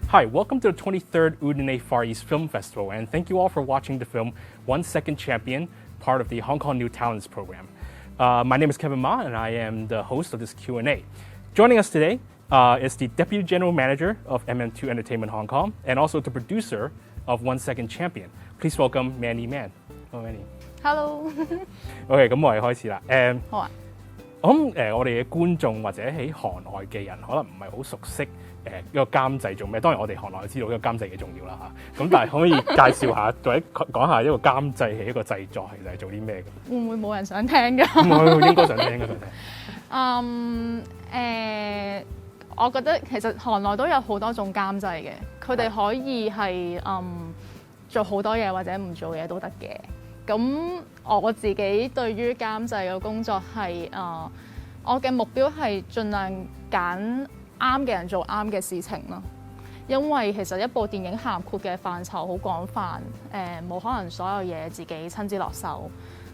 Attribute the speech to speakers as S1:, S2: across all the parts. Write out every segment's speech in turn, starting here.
S1: Hi, welcome to the 23rd Udine Far East Film Festival, and thank you all for watching the film 1 Second Champion, part of the Hong Kong New Talents program. My name is Kevin Ma, and I am the host of this Q&A. Joining us today is the Deputy General Manager of MM2 Entertainment Hong Kong, and also the producer of 1 Second Champion. Please welcome Manny Man. Hello, Manny.
S2: Hello。
S1: OK， 咁我哋開始啦。
S2: 好啊。
S1: 我諗我哋嘅觀眾或者喺行外嘅人可能唔係好熟悉一個監製做咩。當然我哋行內都知道呢個監製幾重要啦嚇。咁但係可唔可以介紹下或者講下一個監製係一個製作其實係做啲咩嘅？
S2: 會唔會冇人想聽㗎？
S1: 應該想聽嘅。
S2: 我覺得其實行內都有好多種監製嘅，佢哋可以係做好多嘢或者唔做嘢都得嘅。咁我自己對於監製嘅工作係我嘅目標係盡量揀啱嘅人做啱嘅事情咯。因為其實一部電影涵括嘅範疇好廣泛，冇可能所有嘢自己親自落手。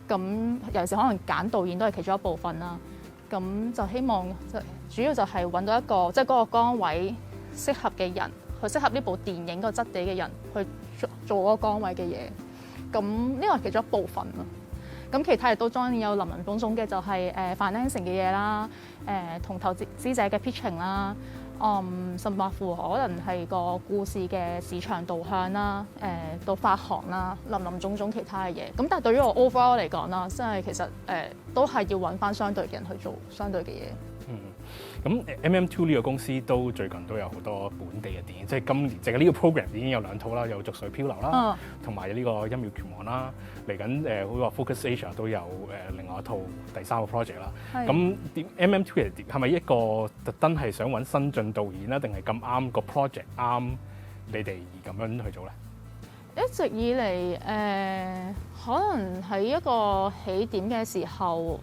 S2: 咁尤其是可能揀導演都係其中一部分啦。咁就希望主要就係揾到一個即係嗰個崗位適合嘅人，去適合呢部電影個質地嘅人去做嗰個崗位嘅嘢。咁呢個係其中一部分咯。咁其他亦都當然有林林總總嘅，就係financing嘅嘢啦，同投資者嘅 pitching 啦，甚至乎可能係個故事嘅市場導向啦，到發行啦，林林總總其他嘅嘢。咁但係對於我 overall 嚟講啦，即係其實都係要揾翻相對嘅人去做相對嘅嘢。
S1: 咁 MM2 呢個公司都最近都有好多本地嘅電影，即係今年淨係呢個 program 已經有2套啦，有《濁水漂流》啦，同埋呢個《一秒拳王》啦。嚟緊好似 Focus Asia 都有另外一套第3個 project 啦。咁MM2 係咪一個特登係想揾新晉導演啦，定係咁啱個 project 啱你哋而咁樣去做咧？
S2: 一直以嚟可能喺一個起點嘅時候，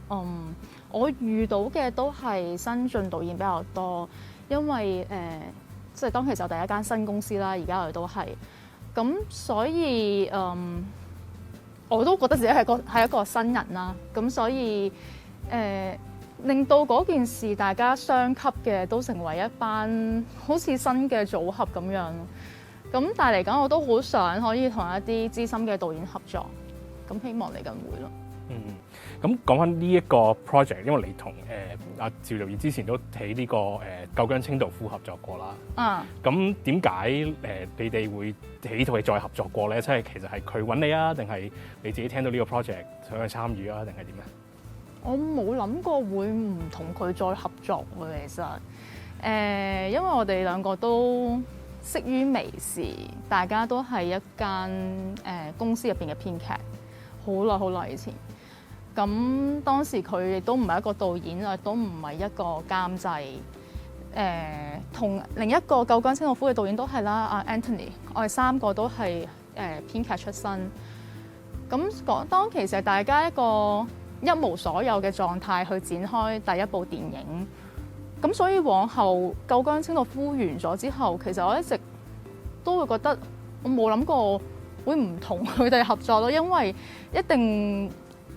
S2: 我遇到嘅都係新晉導演比較多，因為即係當其時第一間新公司啦，而家我哋都係咁，所以我都覺得自己係一個新人啦，咁所以令到嗰件事大家相吸嘅都成為一班好似新嘅組合咁樣。咁但係嚟緊我都好想可以同一啲資深嘅導演合作，咁希望嚟緊會咯。
S1: 咁講翻呢一個 project， 因為你同阿趙導演之前都喺呢個舊姜清道夫合作過啦。咁點解你哋會喺呢套戲再合作過咧？即係其實係佢揾你啊，定係你自己聽到呢個 project 想去參與啊，定係點咧？我
S2: 冇諗過會唔同佢再合作喎，其實因為我哋兩個都識於微時，大家都係一間公司入邊嘅編劇，好耐以前。咁當時佢亦都唔係一個導演，亦都唔係一個監製。同另一個舊姜清道夫嘅導演都係啦，阿 Anthony， 我哋3個都係編劇出身。咁當其實大家一個一無所有嘅狀態去展開第一部電影。咁所以往後舊姜清道夫完咗之後，其實我一直都會覺得我冇諗過會唔同佢哋合作咯，因為一定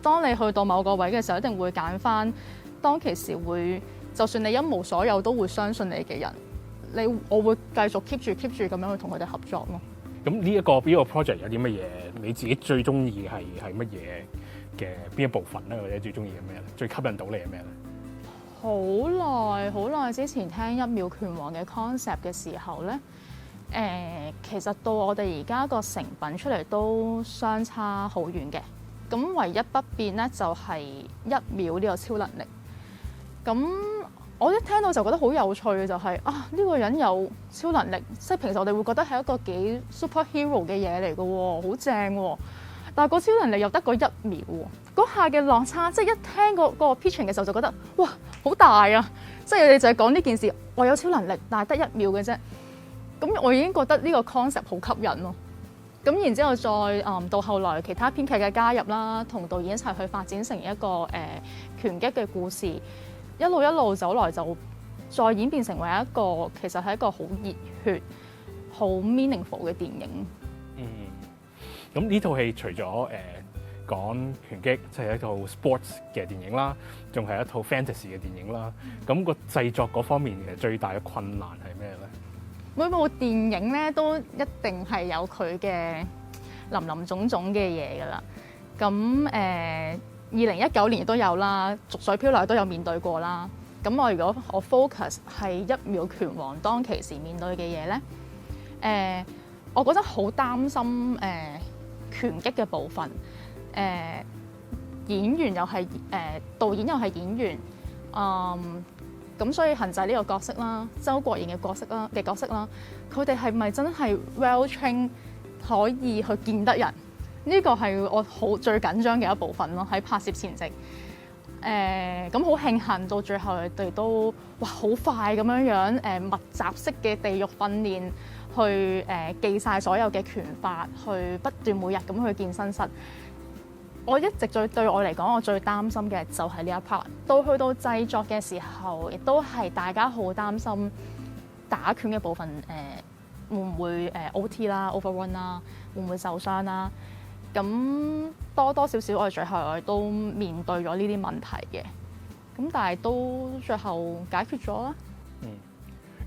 S2: 當你去到某個位嘅時候，一定會揀翻當其時會，就算你一無所有都會相信你嘅人，我會繼續 keep 住咁樣去同佢哋合作咯。
S1: 咁呢一個 project 有啲乜嘢？你自己最中意係乜嘢嘅邊一部分咧？或者最中意係咩咧？最吸引到你係咩咧？好耐之前聽《一秒拳王》嘅 concept 嘅時候咧，其實到我哋而家個成品出嚟都相差好遠嘅。咁唯一不變咧就係1秒呢個超能力。咁我一聽到就覺得好有趣嘅就係呢個人有超能力，即係平時我哋會覺得係一個幾 superhero 嘅嘢嚟嘅喎，好正喎。但係個超能力又得個1秒喎，嗰下嘅落差，即係一聽個 pitching 嘅時候就覺得哇好大啊！即係你就係講呢件事，我有超能力，但係得1秒嘅啫。咁我已經覺得呢個 concept 好吸引咯。咁然之後再到後來其他編劇嘅加入啦，同導演一齊去發展成一個拳擊嘅故事，一路走來就再演變成為一個其實係一個好熱血、好 meaningful 嘅電影。咁呢套戲除咗講拳擊，即係一套 sports 嘅電影啦，仲係一套 fantasy 嘅電影啦。咁個製作嗰方面嘅最大嘅困難係咩咧？每部電影咧都一定係有佢嘅林林總總嘅嘢㗎啦。咁2019年都有啦，逐水漂流都有面對過啦。咁如果我 focus 係一秒拳王當其時面對嘅嘢咧，我覺得好擔心拳擊嘅部分，演員又係導演又係演員，咁所以恒仔呢個角色啦，周國賢嘅角色啦，佢哋係咪真係 well trained 可以去見得人？呢個係我最緊張嘅一部分咯，喺拍攝前夕。咁好慶幸到最後佢哋都好快咁樣密集式嘅地獄訓練，去記晒所有嘅拳法，去不斷每日咁去健身室。我一直對我嚟講，我最擔心嘅就係呢一 part。到去到製作嘅時候，亦都係大家好擔心打拳嘅部分，會唔會OT 啦、overrun 啦，會唔會受傷啦？咁多少少，我哋最後我哋都面對咗呢啲問題嘅。咁但係都最後解決咗啦。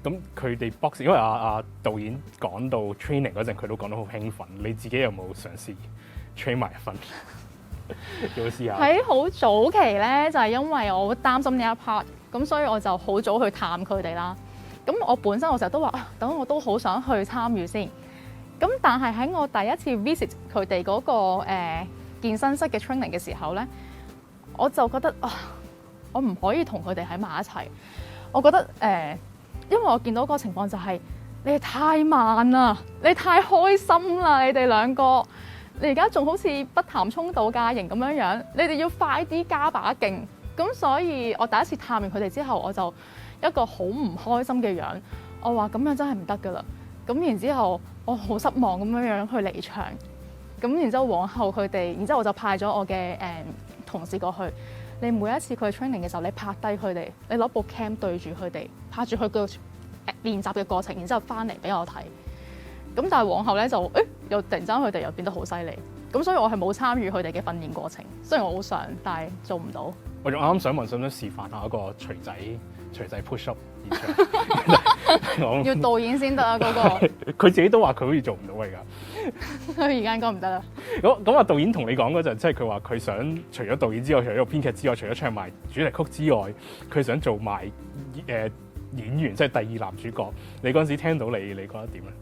S3: 咁佢哋 box， 因為阿導演講到 training 嗰陣，佢都講得好興奮。你自己有冇嘗試 train 埋一份？有冇試下？
S1: 喺好早期咧，就係因為我擔心呢一 part，咁所以我就好早去探佢哋啦。咁我本身我成日都話，等我都好想去參與先。咁但係喺我第一次 visit 佢哋嗰個健身室嘅 training 嘅時候咧，我就覺得我唔可以同佢哋喺埋一齊。我覺得因為我見到嗰個情況就係你哋太慢啦，你太開心啦，你哋兩個。你而家仲好似北潭涌度假營咁樣樣，你哋要快啲加把勁。咁所以我第一次探完佢哋之後，我就一個好唔開心嘅樣。我話咁樣真係唔得㗎啦。咁然之後我好失望咁樣樣去離場。咁然之後往後佢哋，然之後我就派咗我嘅同事過去。你每一次佢 training 嘅時候，你拍低佢哋，你攞部 cam 對住佢哋，拍住佢個練習嘅過程，然之後翻嚟俾我睇。咁但係往後咧就又突然間佢哋又變得好犀利，咁所以我係冇參與佢哋嘅訓練過程。雖然我好想，但係做唔到。
S3: 我仲啱啱想問，想唔想示範下一個錘仔 push up 現場？
S1: 要導演先得啊！嗰
S3: 佢自己都話佢好似做唔到而家。
S1: 佢而家應該唔得啦。
S3: 咁導導演同你講嗰陣，即係佢話佢想除咗導演之外，除咗編劇之外，除咗唱埋主題曲之外，佢想做埋演員，即係第二男主角。你嗰陣時聽到你覺得點咧？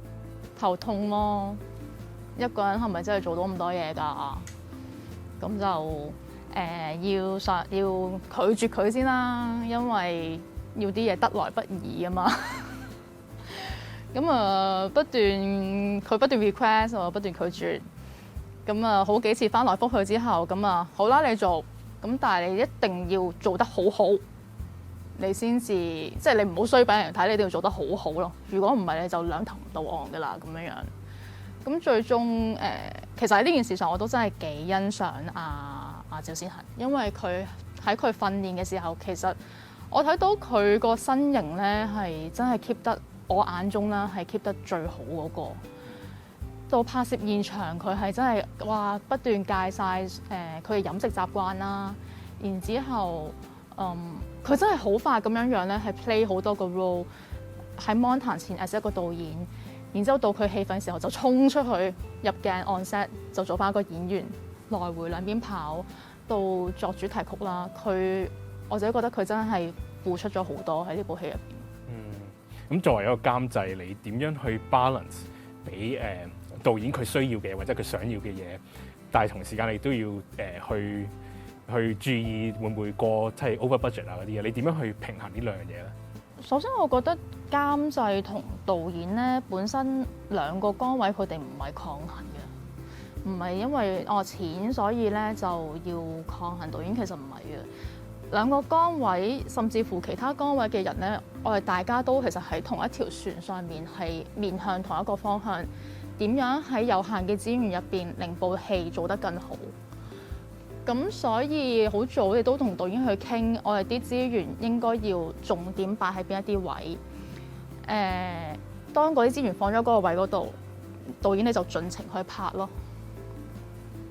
S1: 頭痛咯，一個人係咪真係做到咁多嘢㗎？咁就要拒絕佢先啦，因為要啲嘢得來不易啊嘛。咁佢不斷 request，我不斷拒絕。咁好幾次翻來覆去之後，咁好啦，你做。咁但係你一定要做得好好，你先至即係你唔好衰俾人睇，你一定要做得好好咯。如果唔係，你就兩頭唔到岸㗎啦咁樣樣。咁最終其實喺呢件事上，我都真係幾欣賞阿趙善恒，因為佢喺佢訓練嘅時候，其實我睇到佢個身形咧係真係 keep 得我眼中啦，係 keep 得最好嗰個。到拍攝現場，佢係真係不斷戒晒佢嘅飲食習慣啦，然之後佢真係好快咁樣樣咧，係 play 好多個 role 喺 mon 壇前 as 一個導演，然之後到佢戲份嘅時候就衝出去入鏡 on set 就做翻一個演員，來回兩邊跑到作主題曲啦。我自己覺得佢真係付出咗好多喺呢部戲入邊。
S3: 咁作為一個監製，你點樣去 balance 俾導演佢需要嘅或者佢想要嘅嘢，但係同時間你都要去注意會唔會過即係 over budget 啊嗰啲嘢，你點樣去平衡呢兩樣嘢咧？
S1: 首先，我覺得監製同導演咧本身兩個崗位佢哋唔係抗衡嘅，唔係因為錢所以咧就要抗衡導演，其實唔係嘅。兩個崗位甚至乎其他崗位嘅人咧，我哋大家都其實喺同一條船上面，係面向同一個方向。點樣喺有限嘅資源入邊令部戲做得更好？咁所以好早我哋都同導演去傾，我哋啲資源應該要重點擺喺邊一啲位。當嗰啲資源放咗嗰個位嗰度，導演你就盡情去拍咯。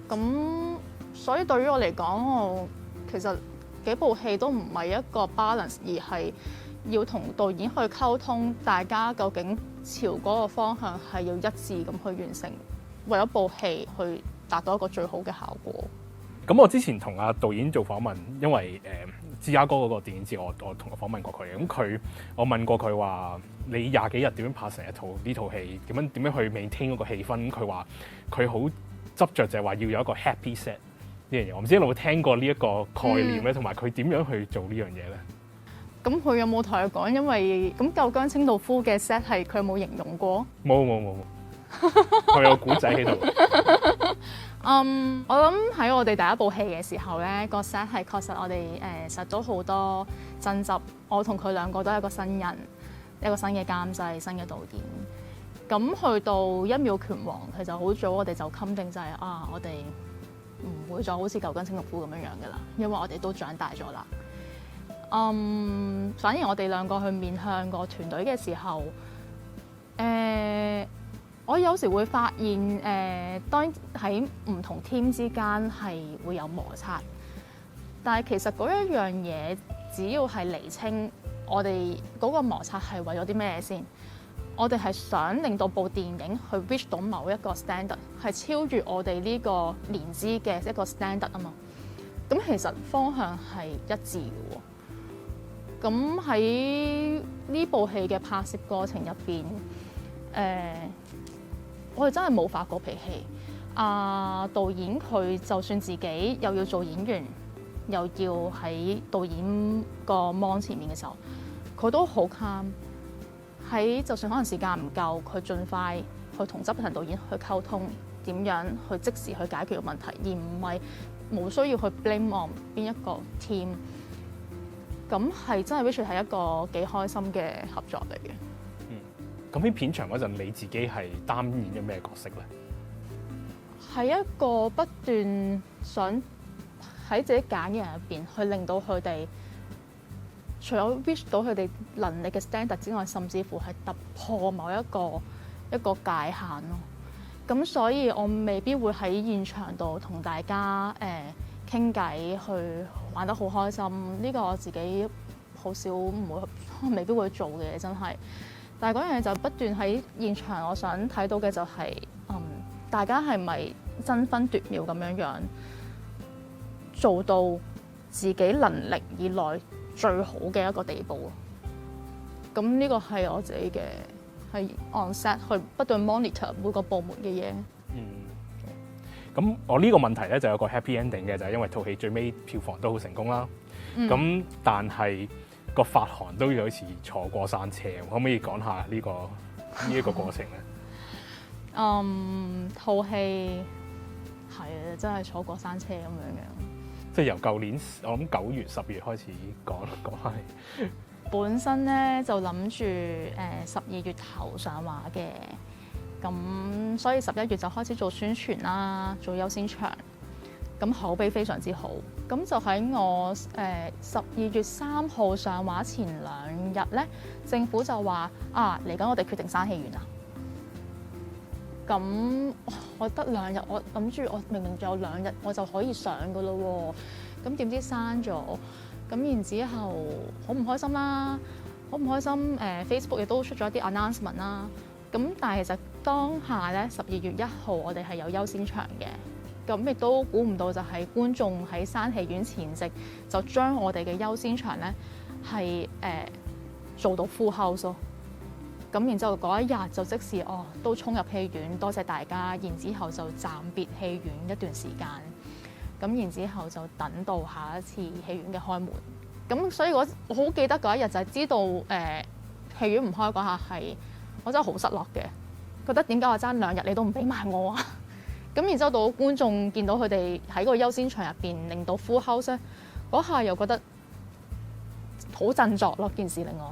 S1: 咁所以對於我嚟講，我其實幾部戲都唔係一個 balance，而係要同導演去溝通，大家究竟朝嗰個方向係要一致咁去完成，為咗部戲去達到一個最好嘅效果。
S3: 咁我之前同阿導演做訪問，因為芝加哥嗰個電影節，我同佢訪問過佢。咁我問過佢話：你廿幾日點樣拍成呢套戲？點樣去 maintain 嗰個氣氛？佢話佢好執着就係話要有一個 happy set 呢樣嘢。我唔知你有冇聽過呢一個概念咧，同埋佢點樣去做呢樣嘢咧？
S1: 咁佢有冇同佢講？因為咁舊姜清道夫嘅 set 係佢有冇形容過？
S3: 冇，佢有古仔喺度。
S1: 我諗喺我哋第一部戲嘅時候咧，個 set 係確實我哋實咗好多爭執。我同佢兩個都係一個新人，一個新嘅監製、新嘅導演。咁去到一秒拳王，其實好早我哋就襟定就係我哋唔會再好似舊姜清道夫咁樣樣噶啦，因為我哋都長大咗啦。反而我哋兩個去面向個團隊嘅時候，我有時會發現，當然喺唔同 team 之間係會有摩擦，但係其實嗰一樣嘢，只要係釐清我哋嗰個摩擦係為咗啲咩先，我哋係想令到部電影去 reach 到某一個 standard， 係超越我哋呢個年資嘅一個 standard 啊嘛。咁其實方向係一致嘅喎。咁喺呢部戲嘅拍攝過程入邊，我哋真係冇發過脾氣。導演佢就算自己又要做演員，又要喺導演個 mon 前面嘅時候，佢都好 calm。喺就算可能時間唔夠，佢盡快去同執行導演去溝通，點樣去即時去解決個問題，而唔係冇需要去 blame on 邊一個 team。咁係真係 which 係一個幾開心嘅合作嚟嘅。
S3: 咁喺片場嗰陣，你自己係擔演咗咩角色咧？
S1: 係一個不斷想喺自己揀嘅人入邊，去令到佢哋除咗 reach 到佢哋能力嘅 standard 之外，甚至乎係突破某一個界限咯。咁所以我未必會喺現場度同大家傾偈，去玩得好開心。呢個我自己好少未必會做嘅，真係。但係嗰樣嘢就不斷喺現場，我想睇到嘅就係、大家係咪爭分奪秒咁樣做到自己能力以內最好嘅一個地步。咁呢個係我自己嘅係 on set 去不斷 monitor 每個部門嘅嘢。
S3: 咁我呢個問題咧就有個 happy ending 嘅，就係因為套戲最尾票房都好成功啦。咁但係個發行都有時坐過山車，可唔可以講下呢一個過程咧？
S1: 套戲係啊，真係坐過山車咁樣嘅。
S3: 即係由舊年我諗9月、10月開始講翻嚟。
S1: 本身咧就諗住12月頭上畫嘅，咁所以11月就開始做宣傳啦，做優先場。咁口碑非常之好，咁就喺我12月3號上畫前2日咧，政府就話嚟緊我哋決定閂戲院啦。咁我得2日，我諗住我明明仲有2日我就可以上噶咯喎，咁點知閂咗，咁然之後好唔開心啦，好唔開心。Facebook 亦都出咗一啲 announcement 啦，咁但係其實當下咧12月1號我哋係有優先場嘅。咁亦都估唔到，就係觀眾喺閂戲院前夕就將我哋嘅優先場咧係做到 full house 咯。咁然之後嗰一日就即時都衝入戲院，多謝大家。然之後就暫別戲院一段時間。咁然之後就等到下一次戲院嘅開門。咁所以我好記得嗰一日就係知道戲院唔開嗰下係我真係好失落嘅，覺得點解我爭2日你都唔俾埋我啊？咁然之後到觀眾見到佢哋喺個優先場入邊令到 full house 咧，嗰下又覺得好振作咯，件事令我。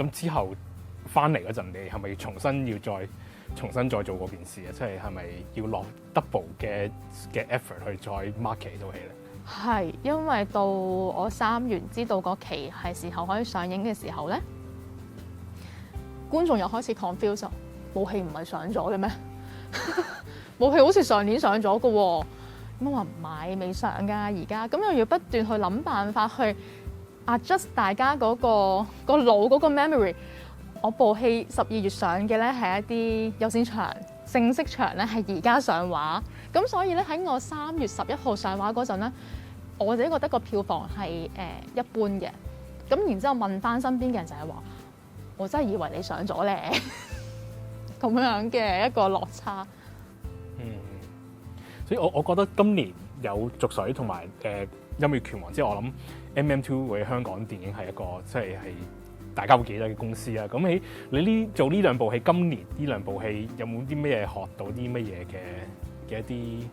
S3: 咁之後翻嚟嗰陣，你係咪重新再做嗰件事啊？即係咪要落 double 嘅 effort 去再 market 呢套戲咧？
S1: 係，因為到我3月知道個期係時候可以上映嘅時候咧，觀眾又開始 confuse，部戲唔係上咗嘅咩？部戲好似上年上咗嘅喎，咁我話唔係未上㗎，而家咁又要不斷去諗辦法去
S2: adjust 大家嗰個腦嗰個 memory。我部戲12月上嘅咧係一啲優先場，正式場咧係而家上畫，咁所以咧喺我3月11號上畫嗰陣咧，我自己覺得個票房係一般嘅，咁然之後問翻身邊嘅人就係話，我真係以為你上咗咧，咁樣嘅一個落差。
S3: 所以我覺得今年有濁水同埋音樂拳王之後，我諗 MM2 會香港電影係一個即係大家會記得嘅公司啦。咁你做呢兩部戲，今年呢兩部戲有冇啲咩嘢學到啲乜嘢嘅一啲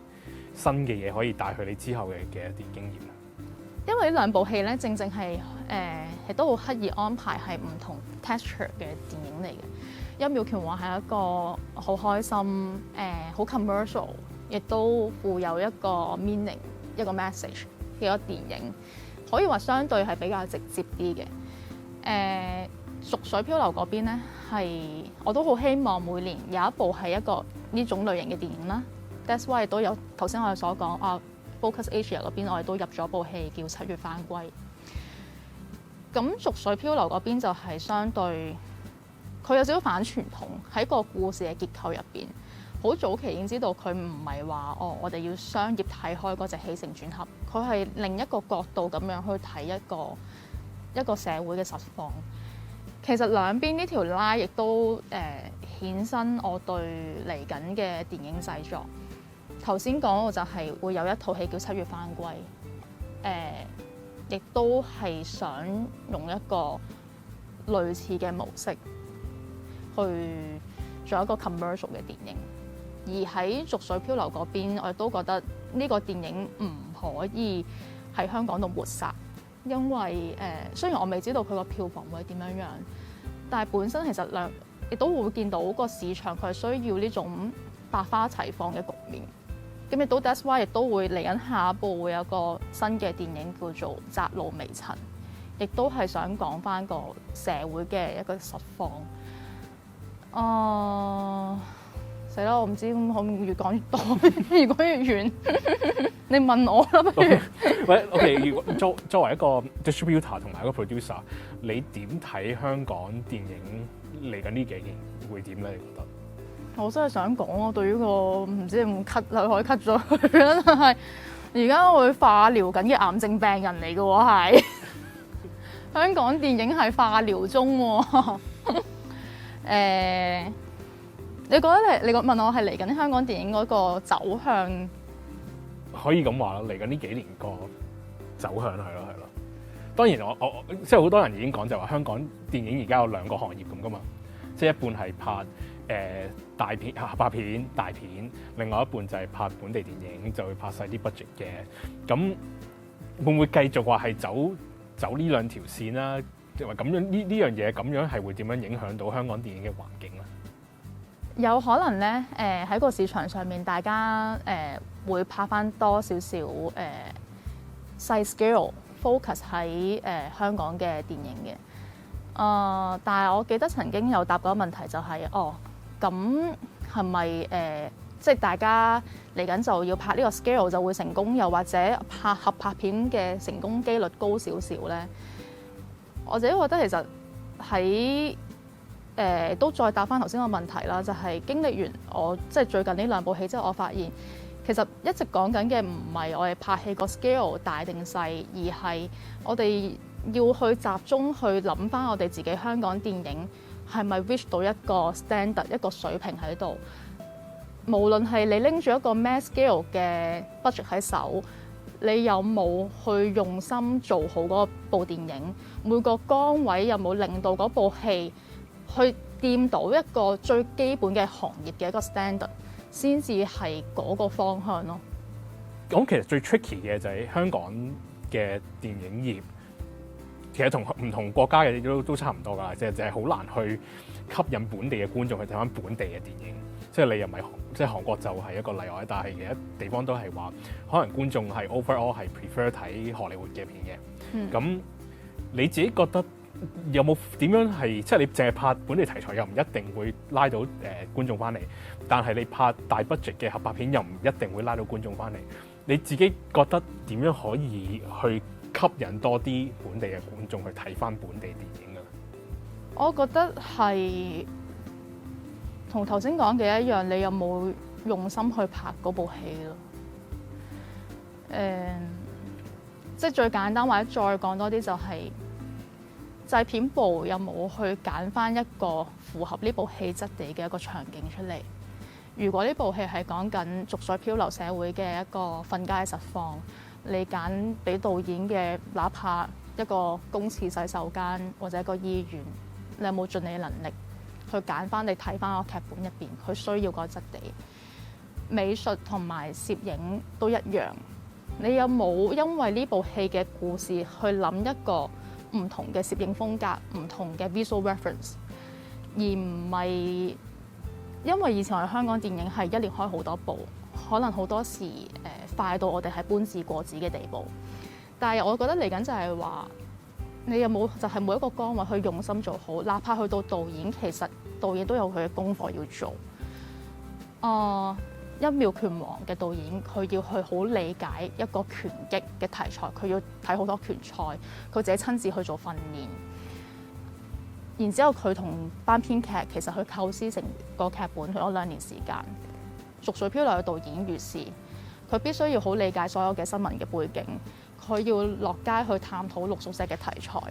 S3: 新嘅嘢可以帶去你之後嘅一啲經驗啊？
S2: 因為呢兩部戲咧，正係亦都好刻意安排係唔同 texture 嘅電影嚟嘅。一秒拳王係一個好開心好 commercial， 亦都附有一個 meaning 一個 message 嘅一個電影，可以話相對係比較直接啲嘅。濁水漂流嗰邊咧，我都好希望每年有一部係一個呢種類型嘅電影啦。That's why 亦都有頭先我哋所講Focus Asia 嗰邊，我哋都入咗部戲叫《7月返歸》。咁濁水漂流嗰邊就係相對佢有少少反傳統喺個故事嘅結構入邊。好早期已經知道佢唔係話我哋要商業睇開嗰隻起承轉合，佢係另一個角度咁樣去睇一個社會嘅實況。其實兩邊呢條拉亦都衍生我對嚟緊嘅電影製作。頭先講我就係會有一套戲叫《7月返歸》，亦都係想用一個類似嘅模式去做一個 commercial 嘅電影。而喺濁水漂流嗰邊，我亦都覺得呢個電影唔可以喺香港度抹殺，因為雖然我未知道佢個票房會點樣樣，但係本身其實亦都會見到個市場佢係需要呢種百花齊放嘅局面。咁亦都 that's why 亦都會嚟緊下一部會有個新嘅電影叫做《窄路微塵》，亦都係想講翻個社會嘅一個實況。死啦！我唔知可唔可以越講越多，越講越遠。你問我啦，不如。
S3: 喂，OK， 如果作為一個 distributor 同埋一個 producer， 你點睇香港電影嚟緊呢幾年會點咧？你覺得？
S2: 我真係想講我對於個唔知點 cut 可以 cut 咗佢啦，但係而家會化療緊嘅癌症病人嚟嘅喎，係香港電影係化療中喎。你覺得你問我係嚟緊香港電影嗰個走向？
S3: 可以咁話啦，嚟緊呢幾年個走向係咯。當然我即係好多人已經講就話香港電影而家有兩個行業咁噶嘛，即係一半係拍大片、拍片、大片，另外一半就係拍本地電影，就會拍細啲 budget 嘅。咁會唔會繼續話係走呢兩條線啦？即係話咁樣呢樣嘢咁樣係會點樣影響到香港電影嘅環境咧？
S2: 有可能咧，喺個市場上面，大家會拍翻多少少細 scale focus 喺香港嘅電影嘅。但係我記得曾經有答過個問題，就係咁係咪即係大家嚟緊就要拍呢個 scale 就會成功，又或者合拍片嘅成功機率高少少咧？我自己覺得其實喺都再答翻頭先個問題啦，就係經歷完我即係最近呢兩部戲之後，我發現其實一直講緊嘅唔係我哋拍戲個 scale 大定細，而係我哋要去集中去諗翻我哋自己香港電影係咪 reach 到一個 standard 一個水平喺度。無論係你拎住一個 mass scale 嘅 budget 喺手，你有冇去用心做好嗰部電影？每個崗位有冇令到嗰部戲去掂到一個最基本嘅行業嘅一個 standard， 先至係嗰個方向咯。
S3: 咁其實最 tricky 嘅就係香港嘅電影業，其實同唔同國家嘅都差唔多㗎，即係好難去吸引本地嘅觀眾去睇翻本地嘅電影。即係你又唔係即係韓國就係一個例外，但係其他地方都係話，可能觀眾係 overall 係 prefer 睇荷里活嘅片嘅。咁你自己覺得有冇點樣係即係你淨係拍本地題材又唔一定會拉到觀眾翻嚟，但係你拍大 budget 嘅合拍片又唔一定會拉到觀眾翻嚟。你自己覺得點樣可以去吸引多啲本地嘅觀眾去睇翻本地電影啊？
S1: 我覺得係同頭先講嘅一樣，你有冇用心去拍嗰部戲咯？即係最簡單，或者再講多啲就係製片部有冇去揀翻一個符合呢部戲質地嘅一個場景出嚟？如果呢部戲係講緊濁水漂流社會嘅一個瞓街實況，你揀俾導演嘅，哪怕一個公廁洗手間或者一個醫院，你有冇盡你能力去揀翻你睇翻個劇本入邊佢需要個質地？美術同埋攝影都一樣，你有冇因為呢部戲嘅故事去諗一個唔同嘅攝影風格、唔同嘅 visual reference， 而唔係因為以前我哋香港電影係一年開好多部，可能好多時快到我哋係搬字過紙嘅地步。但係我覺得嚟緊就係話，你有冇就係每一個崗位去用心做好，哪怕去到導演，其實導演都有佢嘅功課要做。一秒拳王嘅導演，佢要去好理解一個拳擊嘅題材，佢要睇好多拳賽，佢自己親自去做訓練。然之後佢同班編劇其實去構思成個劇本，佢攞2年時間。濁水漂流嘅導演如是，佢必須要好理解所有嘅新聞嘅背景，佢要落街去探討六宿舍嘅題材，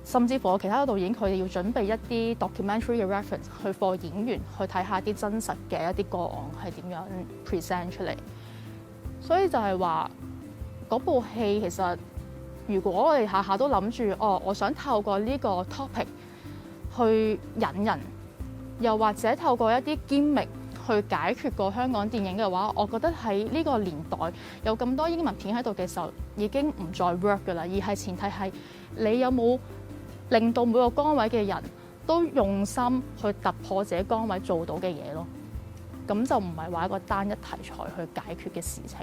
S1: 甚至乎其他嘅導演佢哋要準備一啲 documentary 嘅 reference 去課演員去睇下啲真實嘅一啲個案係點樣 present 出嚟。所以就係話嗰部戲其實，如果我哋下下都諗住我想透過呢個 topic 去引人，又或者透過一啲 gimmick去解決個香港電影嘅話，我覺得喺呢個年代有咁多英文片喺度嘅時候，已經唔再 work 㗎啦。而係前提係你有冇令到每個崗位嘅人都用心去突破自己崗位做到嘅嘢咯。咁就唔係話一個單一題材去解決嘅事情。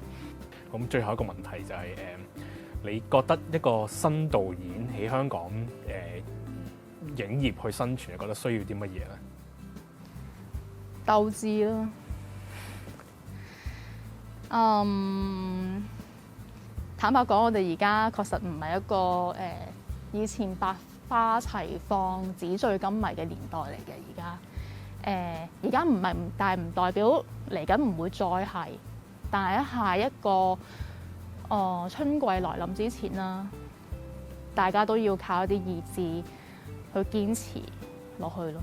S3: 咁最後一個問題就係你覺得一個新導演喺香港影業去生存，你覺得需要啲乜嘢咧？
S1: 鬥志啦，坦白講，我哋而家確實唔係一個以前百花齊放、紙醉金迷嘅年代嚟嘅。而家唔係，但係唔代表嚟緊唔會再係。但係喺下一個春季來臨之前啦，大家都要靠一啲意志去堅持落去咯。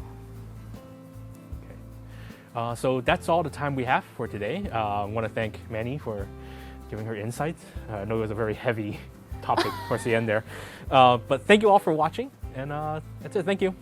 S3: So that's all the time we have for today. I want to thank Manny for giving her insights. I know it was a very heavy topic towards the end there. But thank you all for watching, and that's it. Thank you.